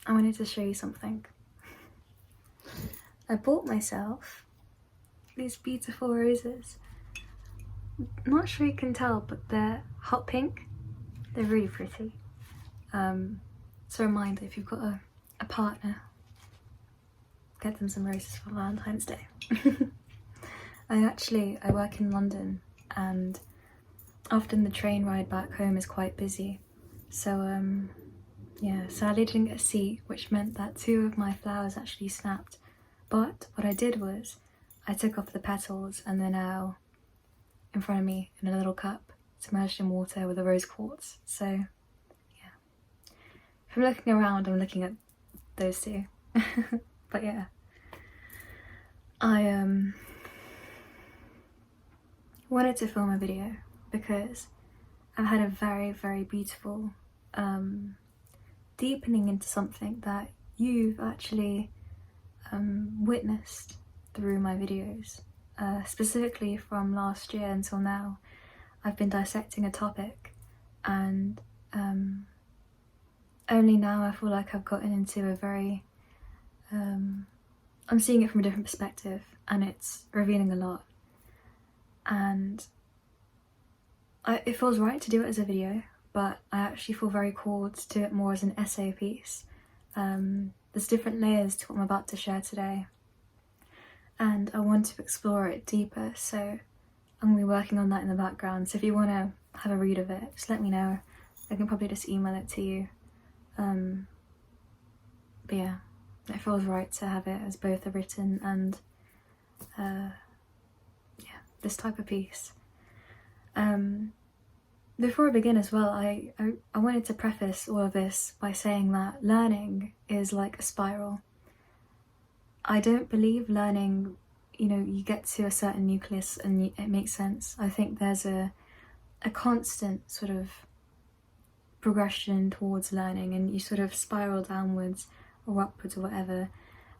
I wanted to show you something. I bought myself these beautiful roses. Not sure you can tell, but they're hot pink. They're really pretty. It's a reminder, if you've got a partner, get them some roses for Valentine's Day. I work in London, and often the train ride back home is quite busy. So yeah, sadly I didn't get a seat, which meant that 2 of my flowers actually snapped. But what I did was, I took off the petals and they're now in front of me in a little cup, submerged in water with a rose quartz. So yeah, if I'm looking around, I'm looking at those 2. But yeah, I wanted to film a video because I've had a very, very beautiful deepening into something that you've actually witnessed through my videos. Specifically from last year until now, I've been dissecting a topic, and only now I feel like I've gotten into a very I'm seeing it from a different perspective, and it's revealing a lot. And it feels right to do it as a video, but I actually feel very called to do it more as an essay piece. There's different layers to what I'm about to share today, and I want to explore it deeper, so I'm going to be working on that in the background. So if you want to have a read of it, just let me know. I can probably just email it to you. But yeah, it feels right to have it as both a written and yeah, this type of piece. Before I begin as well, I wanted to preface all of this by saying that learning is like a spiral. I don't believe learning, you get to a certain nucleus and it makes sense. I think there's a constant sort of progression towards learning, and you sort of spiral downwards or upwards or whatever,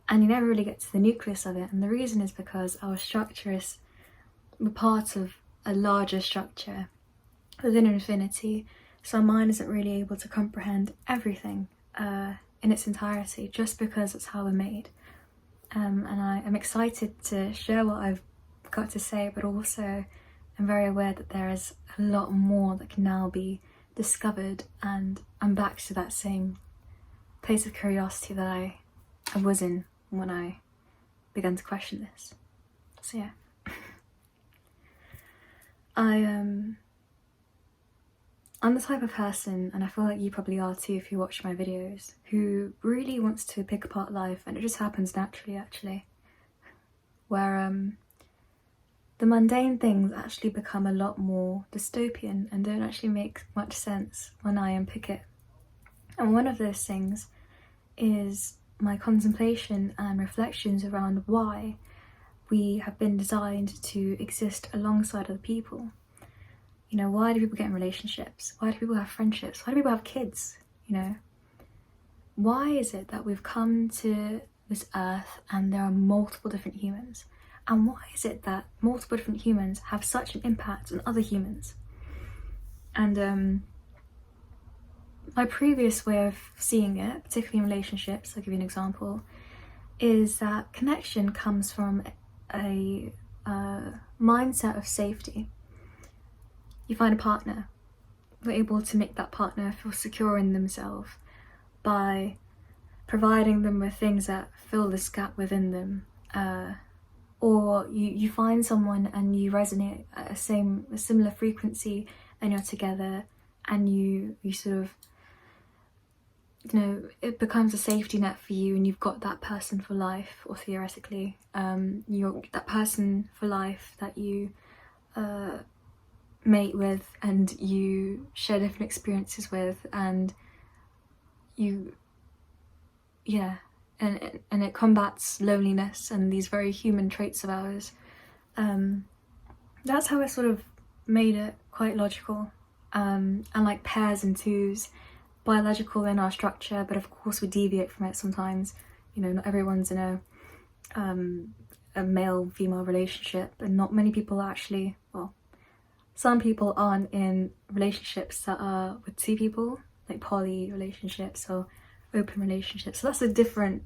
and you never really get to the nucleus of it. And the reason is because our structure is part of a larger structure within infinity, so our mind isn't really able to comprehend everything in its entirety, just because it's how we're made. And I am excited to share what I've got to say, but also I'm very aware that there is a lot more that can now be discovered, and I'm back to that same place of curiosity that I was in when I began to question this. So yeah. I'm the type of person, and I feel like you probably are too if you watch my videos, who really wants to pick apart life, and it just happens naturally actually, where the mundane things actually become a lot more dystopian and don't actually make much sense when I unpick it. And one of those things is my contemplation and reflections around why we have been designed to exist alongside other people. Why do people get in relationships? Why do people have friendships? Why do people have kids? Why is it that we've come to this earth and there are multiple different humans? And why is it that multiple different humans have such an impact on other humans? And my previous way of seeing it, particularly in relationships, I'll give you an example, is that connection comes from a mindset of safety. You find a partner, you're able to make that partner feel secure in themselves by providing them with things that fill this gap within them. Or you find someone and you resonate at a similar frequency, and you're together, and you sort of, it becomes a safety net for you, and you've got that person for life, or theoretically, you're that person for life that you mate with, and you share different experiences with, and and it combats loneliness and these very human traits of ours. That's how I sort of made it quite logical, and like pairs and twos, biological in our structure, but of course we deviate from it sometimes. Not everyone's in a male-female relationship, and not many people actually, well, some people aren't in relationships that are with 2 people, like poly relationships or open relationships. So that's a different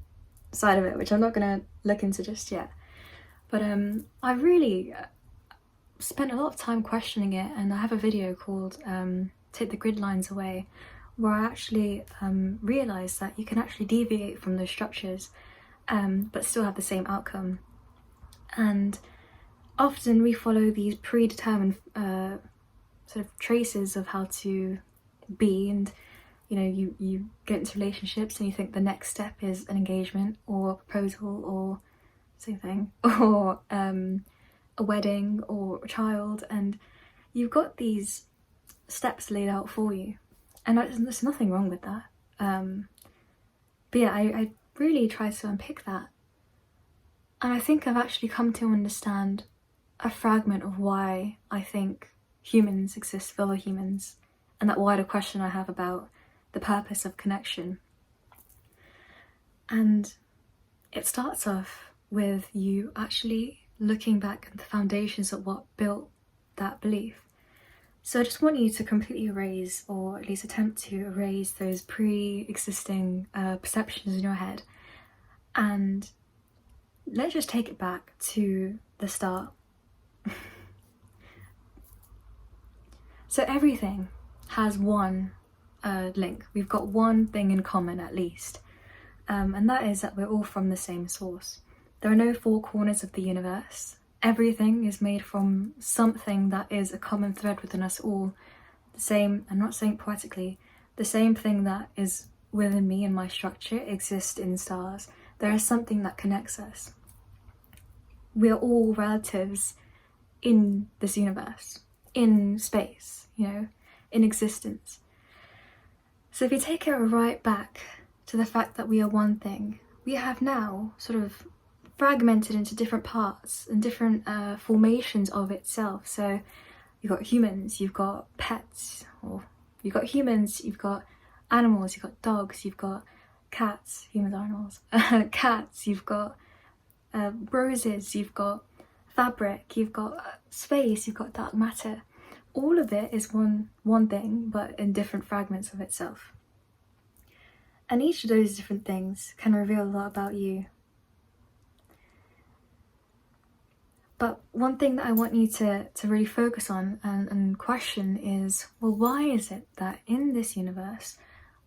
side of it, which I'm not going to look into just yet. But I really spent a lot of time questioning it, and I have a video called Take the Grid Lines Away, where I actually realised that you can actually deviate from those structures but still have the same outcome. And often we follow these predetermined sort of traces of how to be, and you know, you get into relationships and you think the next step is an engagement or a proposal or same thing, or a wedding or a child, and you've got these steps laid out for you, and there's nothing wrong with that. But yeah, I really tried to unpick that, and I think I've actually come to understand a fragment of why I think humans exist for other humans, and that wider question I have about the purpose of connection. And it starts off with you actually looking back at the foundations of what built that belief. So I just want you to completely erase, or at least attempt to erase, those pre-existing perceptions in your head, and let's just take it back to the start. So everything has one link. We've got one thing in common at least, and that is that we're all from the same source. There are no four corners of the universe. Everything is made from something that is a common thread within us all. The same, I'm not saying poetically, the same thing that is within me and my structure exists in stars. There is something that connects us. We are all relatives in this universe, in space, you know, in existence. So if you take it right back to the fact that we are one thing, we have now sort of fragmented into different parts and different formations of itself. So you've got humans, you've got pets, or you've got humans, you've got animals, you've got dogs, you've got cats, humans are animals, cats, you've got roses, you've got fabric, you've got space, you've got dark matter. All of it is one thing, but in different fragments of itself. And each of those different things can reveal a lot about you. But one thing that I want you to really focus on and question is, well, why is it that in this universe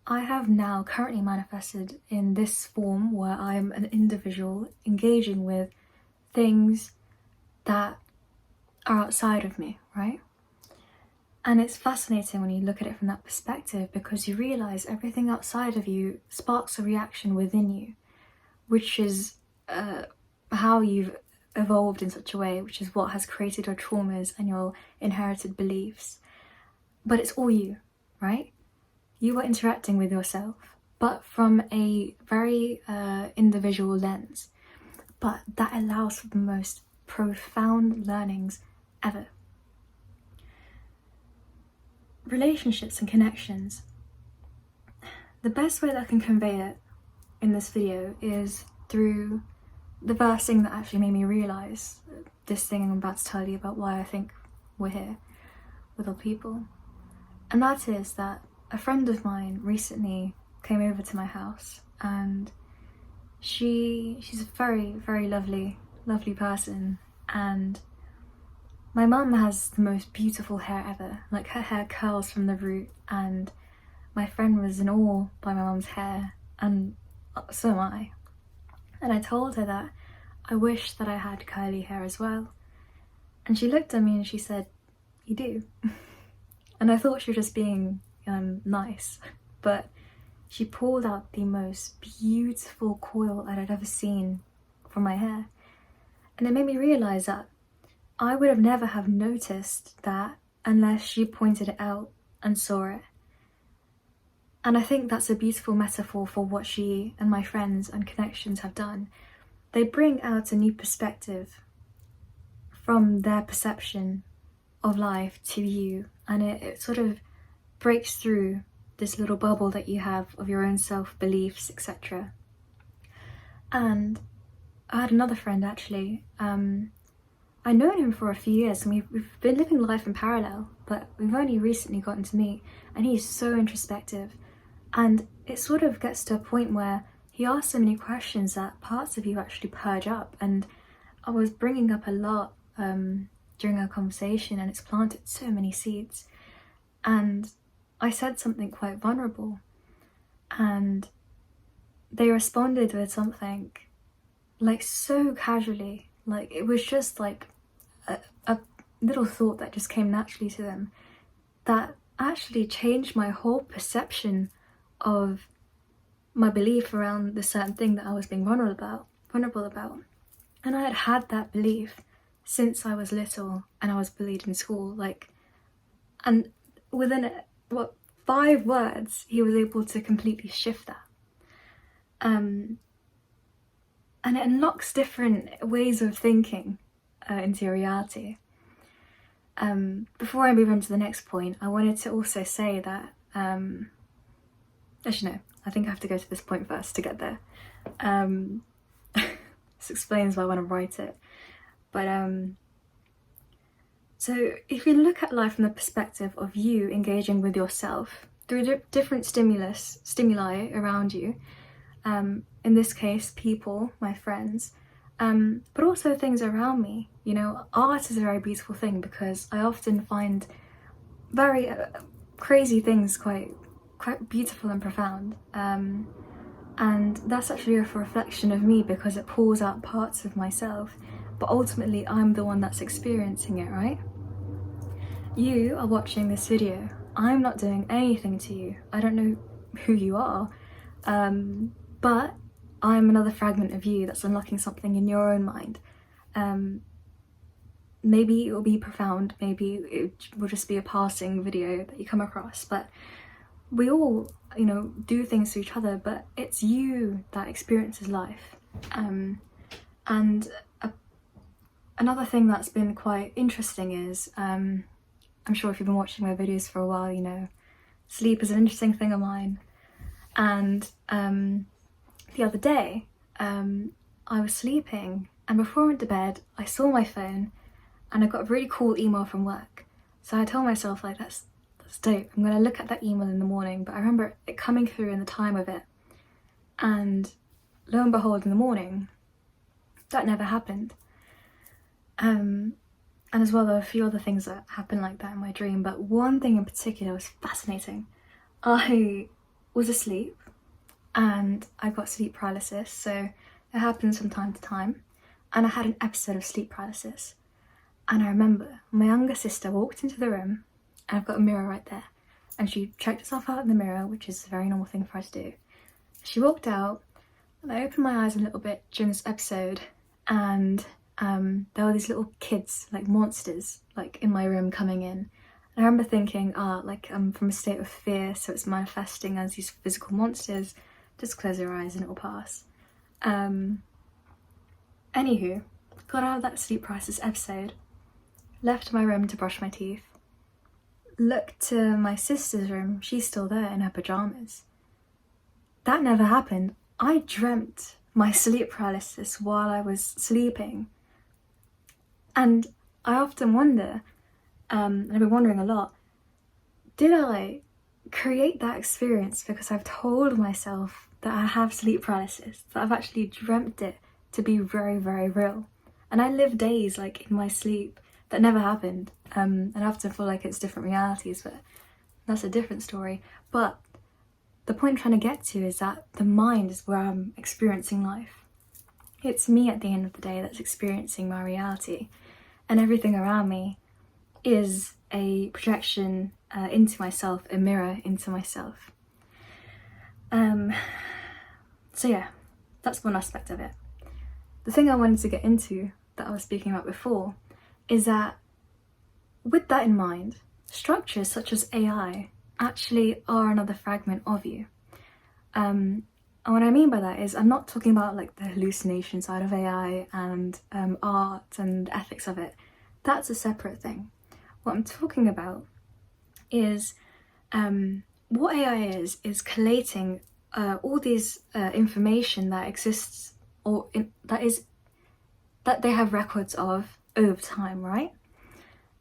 I have now currently manifested in this form where I'm an individual engaging with things that are outside of me, right? And it's fascinating when you look at it from that perspective, because you realise everything outside of you sparks a reaction within you, which is how you've evolved in such a way, which is what has created your traumas and your inherited beliefs. But it's all you, right? You are interacting with yourself, but from a very individual lens. But that allows for the most profound learnings ever. Relationships and connections. The best way that I can convey it in this video is through the first thing that actually made me realise this thing I'm about to tell you about why I think we're here with other people. And that is that a friend of mine recently came over to my house, and she's a very, very lovely person, and my mum has the most beautiful hair ever. Like, her hair curls from the root, and my friend was in awe by my mum's hair, and so am I. And I told her that I wish that I had curly hair as well. And she looked at me and she said, "You do." And I thought she was just being nice, but she pulled out the most beautiful coil that I'd ever seen from my hair. And it made me realise that I would have never have noticed that unless she pointed it out and saw it. And I think that's a beautiful metaphor for what she and my friends and connections have done. They bring out a new perspective from their perception of life to you, and it sort of breaks through this little bubble that you have of your own self-beliefs, etc. And I had another friend actually, I'd known him for a few years, and we've been living life in parallel, but we've only recently gotten to meet, and he's so introspective. And it sort of gets to a point where he asks so many questions that parts of you actually purge up. And I was bringing up a lot during our conversation, and it's planted so many seeds. And I said something quite vulnerable, and they responded with something like so casually, like it was just like a little thought that just came naturally to them that actually changed my whole perception of my belief around the certain thing that I was being vulnerable about. And I had that belief since I was little and I was bullied in school, and within 5 words he was able to completely shift that. And it unlocks different ways of thinking into your reality. Before I move on to the next point, I wanted to also say that, actually no, I think I have to go to this point first to get there. This explains why I want to write it. But so if you look at life from the perspective of you engaging with yourself through different stimuli around you, in this case, people, my friends, but also things around me. You know, art is a very beautiful thing because I often find very crazy things quite beautiful and profound. And that's actually a reflection of me because it pulls out parts of myself, but ultimately I'm the one that's experiencing it, right? You are watching this video. I'm not doing anything to you. I don't know who you are, but I'm another fragment of you that's unlocking something in your own mind. Maybe it will be profound, maybe it will just be a passing video that you come across, but we all, you know, do things to each other, but it's you that experiences life. And another thing that's been quite interesting is, I'm sure if you've been watching my videos for a while, you know, sleep is an interesting thing of mine. And the other day, I was sleeping, and before I went to bed, I saw my phone, and I got a really cool email from work. So I told myself, like, that's dope. I'm gonna look at that email in the morning. But I remember it coming through in the time of it, and lo and behold, in the morning, that never happened. And as well, there were a few other things that happened like that in my dream, but one thing in particular was fascinating. I was asleep and I got sleep paralysis, so it happens from time to time, and I had an episode of sleep paralysis. And I remember my younger sister walked into the room, and I've got a mirror right there, and she checked herself out in the mirror, which is a very normal thing for her to do. She walked out, and I opened my eyes a little bit during this episode, and there were these little kids, like monsters, like in my room coming in. And I remember thinking, like I'm from a state of fear, so it's manifesting as these physical monsters. Just close your eyes and it'll pass. Anywho, got out of that sleep paralysis episode, left my room to brush my teeth, looked to my sister's room, she's still there in her pajamas. That never happened. I dreamt my sleep paralysis while I was sleeping. And I often wonder, and I've been wondering a lot, did I create that experience because I've told myself that I have sleep paralysis, that I've actually dreamt it to be very, very real? And I live days like in my sleep that never happened, and I often feel like it's different realities, but that's a different story. But the point I'm trying to get to is that the mind is where I'm experiencing life. It's me at the end of the day that's experiencing my reality, and everything around me is a projection into myself, a mirror into myself. So yeah, that's one aspect of it. The thing I wanted to get into that I was speaking about before is that with that in mind, structures such as AI actually are another fragment of you. And what I mean by that is I'm not talking about like the hallucination side of AI and art and the ethics of it. That's a separate thing. What I'm talking about is what AI is collating all these information that exists that they have records of over time, right?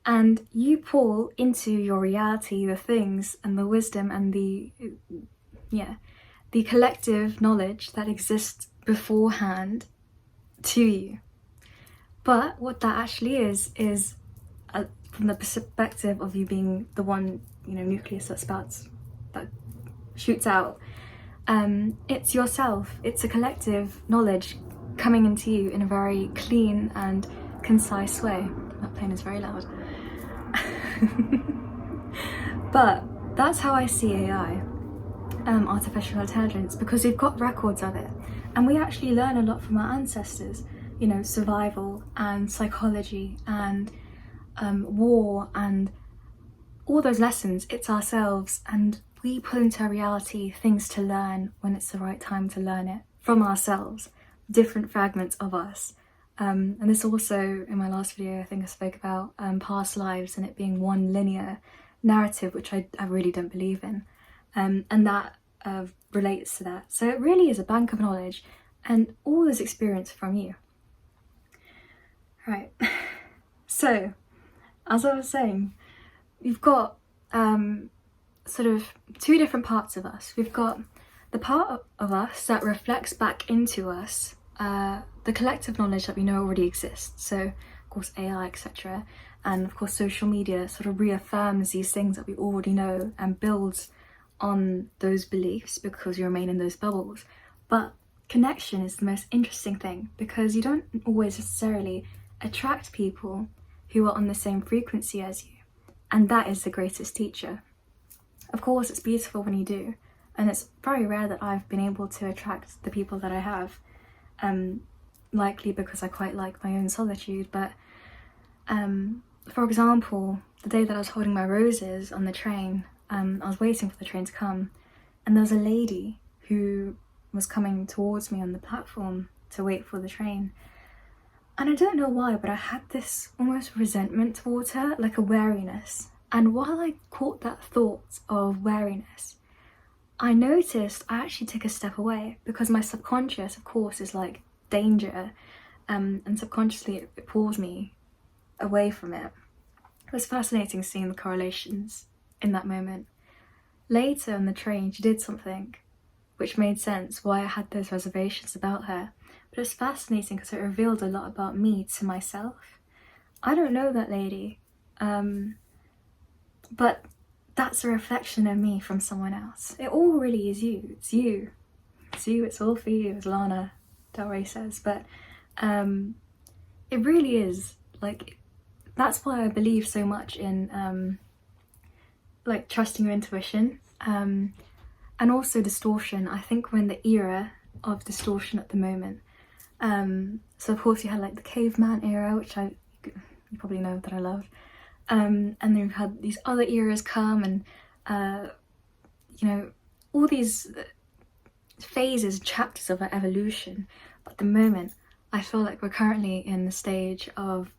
And you pull into your reality the things and the wisdom and the the collective knowledge that exists beforehand to you. But what that actually is from the perspective of you being the one, nucleus that shoots out, it's yourself. It's a collective knowledge coming into you in a very clean and concise way. That plane is very loud. But that's how I see AI, artificial intelligence, because we've got records of it, and we actually learn a lot from our ancestors, survival and psychology and war and all those lessons. It's ourselves, and we put into our reality things to learn when it's the right time to learn it from ourselves, different fragments of us. And this also, in my last video, I think I spoke about past lives and it being one linear narrative, which I really don't believe in. And that relates to that. So it really is a bank of knowledge, and all this experience from you. Right. So, as I was saying, we've got sort of two different parts of us. We've got the part of us that reflects back into us the collective knowledge that we know already exists. So, of course, AI, etc. And of course, social media sort of reaffirms these things that we already know and builds on those beliefs because you remain in those bubbles. But connection is the most interesting thing, because you don't always necessarily attract people who are on the same frequency as you. And that is the greatest teacher. Of course, it's beautiful when you do. And it's very rare that I've been able to attract the people that I have. Likely because I quite like my own solitude. But for example, the day that I was holding my roses on the train, I was waiting for the train to come, and there was a lady who was coming towards me on the platform to wait for the train. And I don't know why, but I had this almost resentment towards her, like a wariness. And while I caught that thought of wariness, I noticed I actually took a step away, because my subconscious, of course, is like danger, and subconsciously it pulls me away from it. It was fascinating seeing the correlations in that moment. Later on the train, she did something which made sense why I had those reservations about her. But it's fascinating because it revealed a lot about me to myself. I don't know that lady, but that's a reflection of me from someone else. It all really is you. It's you. It's you. It's all for you, as Lana Del Rey says. But it really is. Like, that's why I believe so much in like trusting your intuition, and also distortion. I think we're in the era of distortion at the moment. So of course you had like the caveman era, which you probably know that I love, and then we've had these other eras come, and all these phases, chapters of our evolution. But at the moment I feel like we're currently in the stage of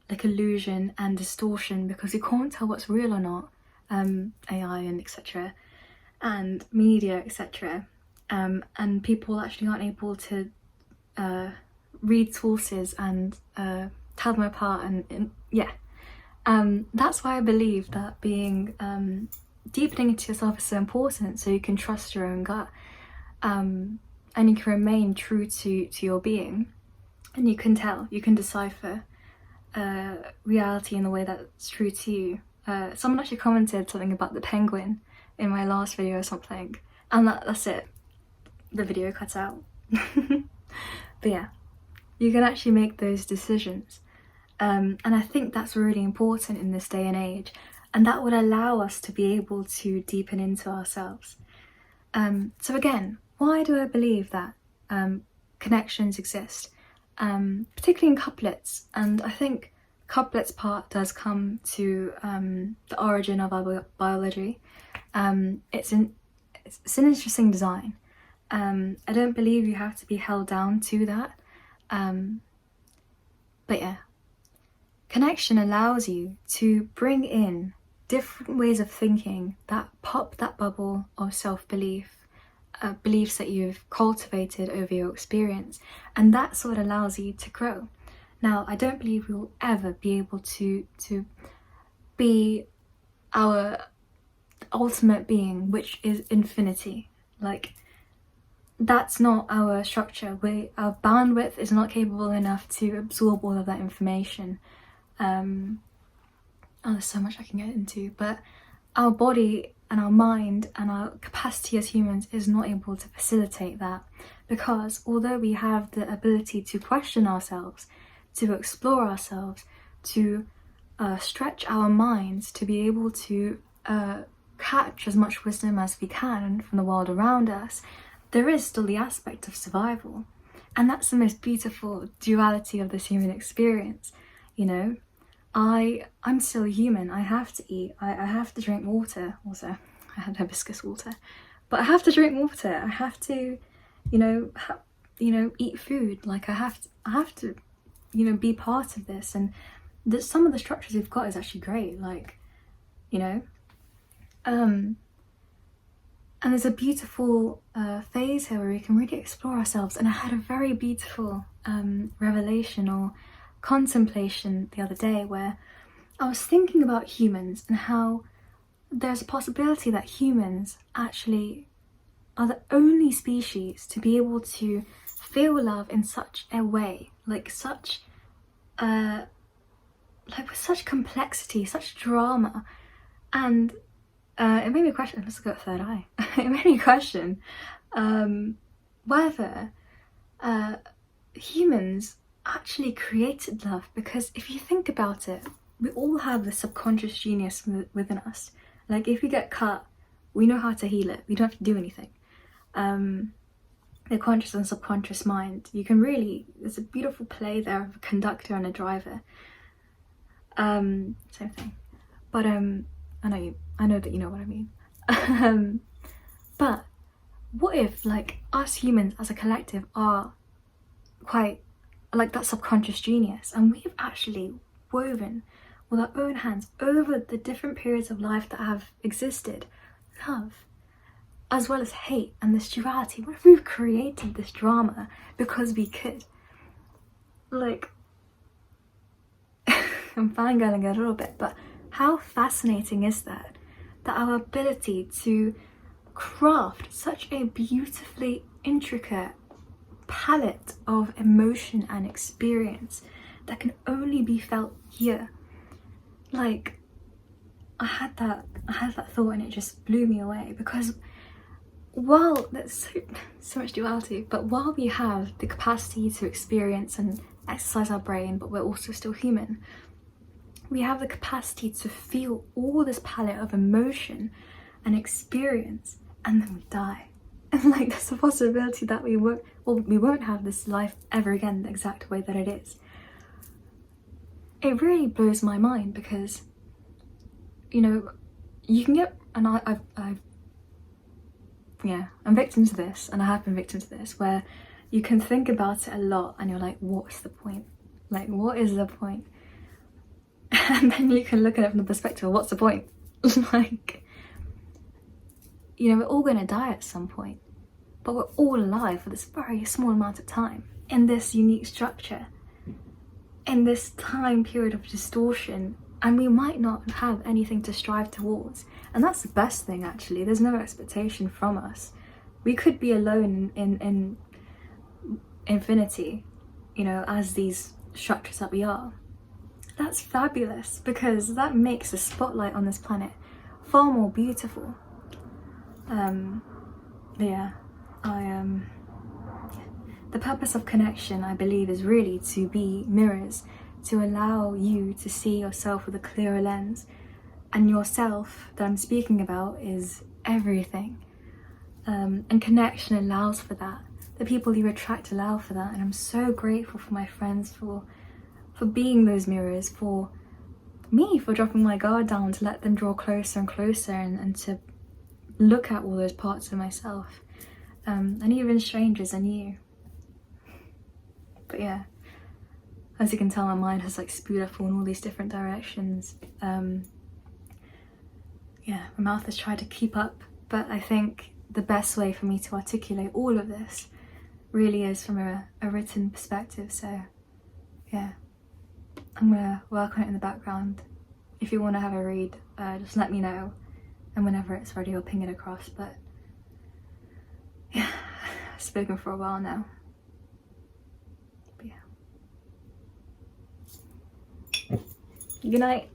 like illusion and distortion, because you can't tell what's real or not. AI and etc. and media, etc. And people actually aren't able to read sources and tell them apart, and that's why I believe that being deepening into yourself is so important, so you can trust your own gut, and you can remain true to your being, and you can tell, you can decipher reality in the way that's true to you. Someone actually commented something about the penguin in my last video or something, and that's it. The video cut out. But yeah, you can actually make those decisions, and I think that's really important in this day and age, and that would allow us to be able to deepen into ourselves. So again, why do I believe that connections exist, particularly in couplets? And I think couplets part does come to the origin of our biology. It's an interesting design. I don't believe you have to be held down to that, but yeah, connection allows you to bring in different ways of thinking that pop that bubble of self-belief, beliefs that you've cultivated over your experience, and that's what allows you to grow. Now, I don't believe we will ever be able to be our ultimate being, which is infinity. Like, that's not our structure. Our bandwidth is not capable enough to absorb all of that information. Oh, there's so much I can get into, but our body and our mind and our capacity as humans is not able to facilitate that, because although we have the ability to question ourselves, to explore ourselves, to stretch our minds, to be able to catch as much wisdom as we can from the world around us, there is still the aspect of survival. And that's the most beautiful duality of this human experience. You know, I'm still human. I have to eat. I have to drink water. Also, I had hibiscus water, but I have to drink water. I have to, eat food. Like I have to, be part of this. And some of the structures we've got is actually great. Like, and there's a beautiful phase here where we can really explore ourselves. And I had a very beautiful revelation or contemplation the other day where I was thinking about humans and how there's a possibility that humans actually are the only species to be able to feel love in such a way, like with such complexity, such drama. And it made me question, let's go third eye. It made me question whether humans actually created love, because if you think about it, we all have the subconscious genius within us. Like if we get cut, we know how to heal it. We don't have to do anything. The conscious and subconscious mind, you can really, there's a beautiful play there of a conductor and a driver. Same thing. But I know that you know what I mean. But what if like us humans as a collective are quite like that subconscious genius, and we've actually woven with our own hands over the different periods of life that have existed love as well as hate and this duality? What if we've created this drama because we could? Like, I'm fangirling a little bit, but how fascinating is that our ability to craft such a beautifully intricate palette of emotion and experience that can only be felt here. Like, I had that thought and it just blew me away, because while there's so much duality, but while we have the capacity to experience and exercise our brain, but we're also still human, we have the capacity to feel all this palette of emotion and experience, and then we die. And like, there's a possibility that we won't have this life ever again the exact way that it is. It really blows my mind, because you can get, and I'm victim to this, and I have been victim to this, where you can think about it a lot and you're like, what's the point? Like, what is the point? And then you can look at it from the perspective of what's the point? Like, we're all going to die at some point, but we're all alive for this very small amount of time in this unique structure, in this time period of distortion, and we might not have anything to strive towards. And that's the best thing, actually. There's no expectation from us. We could be alone in infinity, as these structures that we are. That's fabulous, because that makes the spotlight on this planet far more beautiful. The purpose of connection, I believe, is really to be mirrors, to allow you to see yourself with a clearer lens. And yourself that I'm speaking about is everything. And connection allows for that. The people you attract allow for that. And I'm so grateful for my friends for being those mirrors, for me, for dropping my guard down to let them draw closer and closer, and to look at all those parts of myself, and even strangers and you. But yeah, as you can tell, my mind has like spewed up in all these different directions. My mouth has tried to keep up, but I think the best way for me to articulate all of this really is from a written perspective. So yeah, I'm gonna work on it in the background. If you want to have a read, just let me know, and whenever it's ready I'll ping it across. But yeah, I've spoken for a while now. But yeah. Good night.